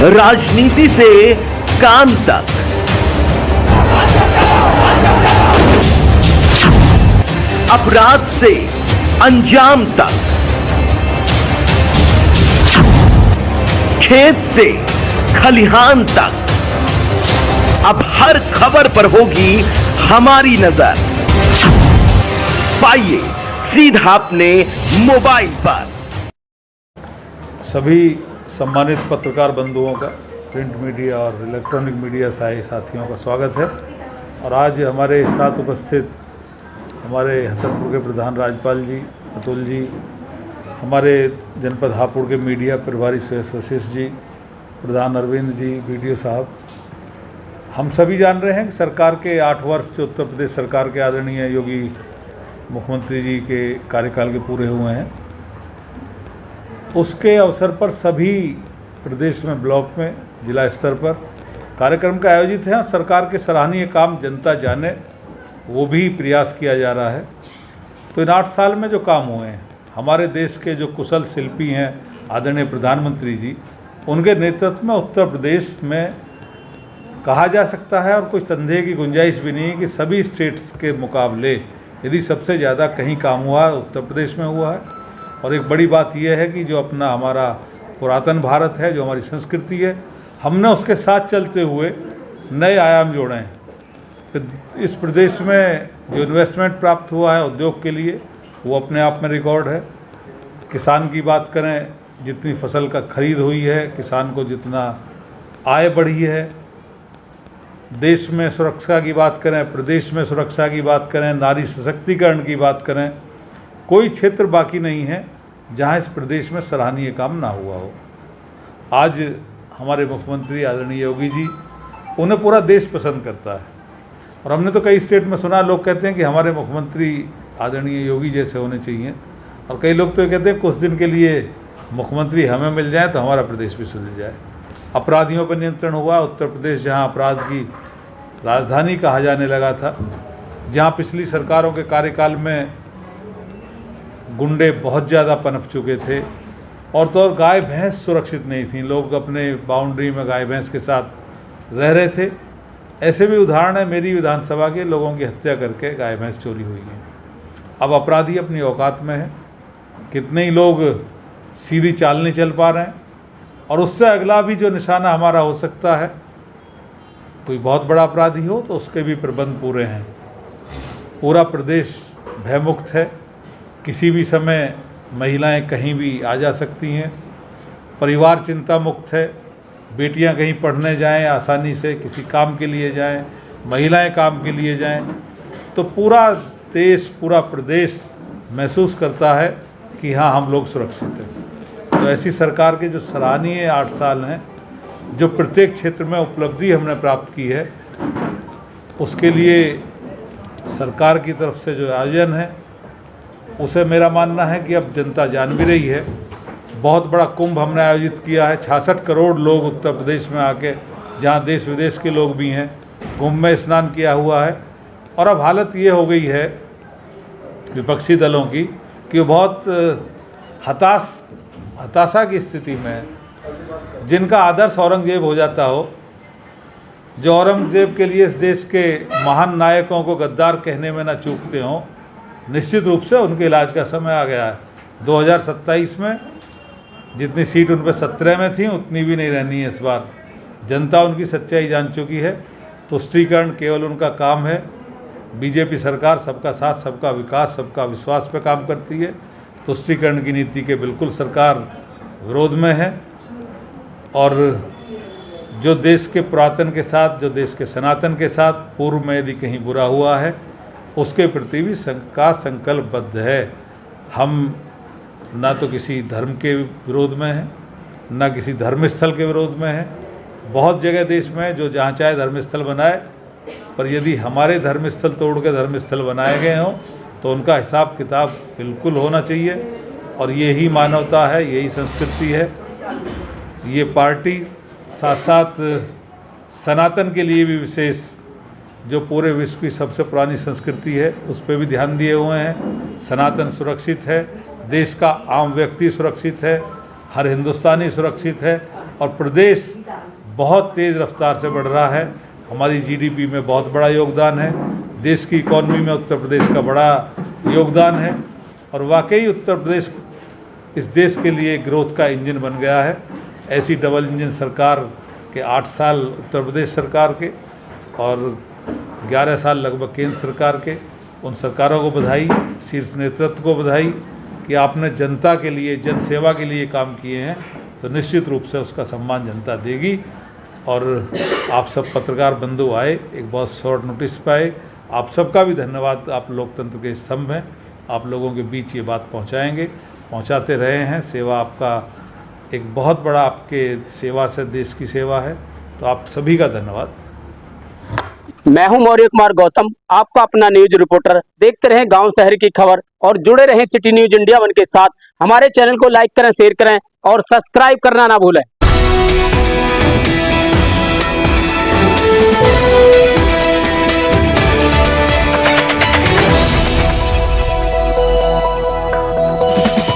राजनीति से काम तक, अपराध से अंजाम तक, खेत से खलिहान तक, अब हर खबर पर होगी हमारी नजर। पाइए सीधा अपने मोबाइल पर। सभी सम्मानित पत्रकार बंधुओं का, प्रिंट मीडिया और इलेक्ट्रॉनिक मीडिया साथियों का स्वागत है। और आज हमारे साथ उपस्थित हमारे हसनपुर के प्रधान राजपाल जी, अतुल जी, हमारे जनपद हापुड़ के मीडिया प्रभारी सुरेश वशिष्ठ जी, प्रधान अरविंद जी, वीडियो साहब, हम सभी जान रहे हैं कि सरकार के 8 वर्ष जो उत्तर प्रदेश सरकार के आदरणीय योगी मुख्यमंत्री जी के कार्यकाल के पूरे हुए हैं, उसके अवसर पर सभी प्रदेश में, ब्लॉक में, जिला स्तर पर कार्यक्रम का आयोजित है। और सरकार के सराहनीय काम जनता जाने, वो भी प्रयास किया जा रहा है। तो इन 8 साल में जो काम हुए हैं, हमारे देश के जो कुशल शिल्पी हैं आदरणीय प्रधानमंत्री जी, उनके नेतृत्व में उत्तर प्रदेश में कहा जा सकता है, और कोई संदेह की गुंजाइश भी नहीं है कि सभी स्टेट्स के मुकाबले यदि सबसे ज़्यादा कहीं काम हुआ है उत्तर प्रदेश में हुआ है। और एक बड़ी बात यह है कि जो अपना हमारा पुरातन भारत है, जो हमारी संस्कृति है, हमने उसके साथ चलते हुए नए आयाम जोड़े हैं। इस प्रदेश में जो इन्वेस्टमेंट प्राप्त हुआ है उद्योग के लिए, वो अपने आप में रिकॉर्ड है। किसान की बात करें, जितनी फसल का खरीद हुई है, किसान को जितना आय बढ़ी है, देश में सुरक्षा की बात करें, प्रदेश में सुरक्षा की बात करें, नारी सशक्तिकरण की बात करें, कोई क्षेत्र बाकी नहीं है जहां इस प्रदेश में सराहनीय काम ना हुआ हो। आज हमारे मुख्यमंत्री आदरणीय योगी जी, उन्हें पूरा देश पसंद करता है। और हमने तो कई स्टेट में सुना, लोग कहते हैं कि हमारे मुख्यमंत्री आदरणीय योगी जैसे होने चाहिए। और कई लोग तो ये कहते हैं कुछ दिन के लिए मुख्यमंत्री हमें मिल जाए तो हमारा प्रदेश भी सुधर जाए। अपराधियों पर नियंत्रण हुआ। उत्तर प्रदेश जहां अपराध की राजधानी कहा जाने लगा था, जहां पिछली सरकारों के कार्यकाल में गुंडे बहुत ज़्यादा पनप चुके थे, और तो और गाय भैंस सुरक्षित नहीं थी, लोग अपने बाउंड्री में गाय भैंस के साथ रह रहे थे। ऐसे भी उदाहरण है मेरी विधानसभा के, लोगों की हत्या करके गाय भैंस चोरी हुई हैं। अब अपराधी अपनी औकात में है, कितने ही लोग सीधी चाल नहीं चल पा रहे हैं। और उससे अगला भी जो निशाना हमारा हो सकता है, कोई बहुत बड़ा अपराधी हो तो उसके भी प्रबंध पूरे हैं। पूरा प्रदेश भयमुक्त है, किसी भी समय महिलाएं कहीं भी आ जा सकती हैं। परिवार चिंता मुक्त है, बेटियां कहीं पढ़ने जाएं आसानी से, किसी काम के लिए जाएं, महिलाएं काम के लिए जाएं, तो पूरा देश, पूरा प्रदेश महसूस करता है कि हाँ, हम लोग सुरक्षित हैं। तो ऐसी सरकार के जो सराहनीय 8 साल हैं, जो प्रत्येक क्षेत्र में उपलब्धि हमने प्राप्त की है, उसके लिए सरकार की तरफ से जो आयोजन है, उसे मेरा मानना है कि अब जनता जान भी रही है। बहुत बड़ा कुंभ हमने आयोजित किया है, 66 करोड़ लोग उत्तर प्रदेश में आके, जहां देश विदेश के लोग भी हैं, कुंभ में स्नान किया हुआ है। और अब हालत ये हो गई है विपक्षी दलों की कि वो बहुत हताशा की स्थिति में है। जिनका आदर्श औरंगजेब हो जाता हो, जो औरंगजेब के लिए इस देश के महान नायकों को गद्दार कहने में ना चूकते हों, निश्चित रूप से उनके इलाज का समय आ गया है। 2027 में जितनी सीट उन पर 17 में थी, उतनी भी नहीं रहनी है इस बार। जनता उनकी सच्चाई जान चुकी है। तुष्टीकरण केवल उनका काम है। बीजेपी सरकार सबका साथ, सबका विकास, सबका विश्वास पे काम करती है। तुष्टीकरण की नीति के बिल्कुल सरकार विरोध में है। और जो देश के पुरातन के साथ, जो देश के सनातन के साथ पूर्व में यदि कहीं बुरा हुआ है, उसके प्रति भी का संकल्पबद्ध है। हम ना तो किसी धर्म के विरोध में हैं, ना किसी धर्मस्थल के विरोध में हैं। बहुत जगह देश में जो जहाँ चाहे धर्मस्थल बनाए, पर यदि हमारे धर्मस्थल तोड़ के धर्मस्थल बनाए गए हों तो उनका हिसाब किताब बिल्कुल होना चाहिए। और यही मानवता है, यही संस्कृति है। ये पार्टी साथ साथ सनातन के लिए भी विशेष, जो पूरे विश्व की सबसे पुरानी संस्कृति है, उस पर भी ध्यान दिए हुए हैं। सनातन सुरक्षित है, देश का आम व्यक्ति सुरक्षित है, हर हिंदुस्तानी सुरक्षित है, और प्रदेश बहुत तेज़ रफ्तार से बढ़ रहा है। हमारी जीडीपी में बहुत बड़ा योगदान है, देश की इकॉनमी में उत्तर प्रदेश का बड़ा योगदान है और वाकई उत्तर प्रदेश इस देश के लिए ग्रोथ का इंजन बन गया है। ऐसी डबल इंजन सरकार के 8 साल उत्तर प्रदेश सरकार के और 11 साल लगभग केंद्र सरकार के, उन सरकारों को बधाई, शीर्ष नेतृत्व को बधाई कि आपने जनता के लिए, जन सेवा के लिए काम किए हैं, तो निश्चित रूप से उसका सम्मान जनता देगी। और आप सब पत्रकार बंधु आए, एक बहुत शॉर्ट नोटिस पे आए, आप सबका भी धन्यवाद। आप लोकतंत्र के स्तंभ हैं, आप लोगों के बीच ये बात पहुंचाएंगे, पहुंचाते रहे हैं। सेवा आपका एक बहुत बड़ा, आपके सेवा से देश की सेवा है, तो आप सभी का धन्यवाद। मैं हूं मौर्य कुमार गौतम, आपका अपना न्यूज रिपोर्टर। देखते रहें गांव शहर की खबर और जुड़े रहें सिटी न्यूज इंडिया 1 के साथ। हमारे चैनल को लाइक करें, शेयर करें और सब्सक्राइब करना ना भूलें।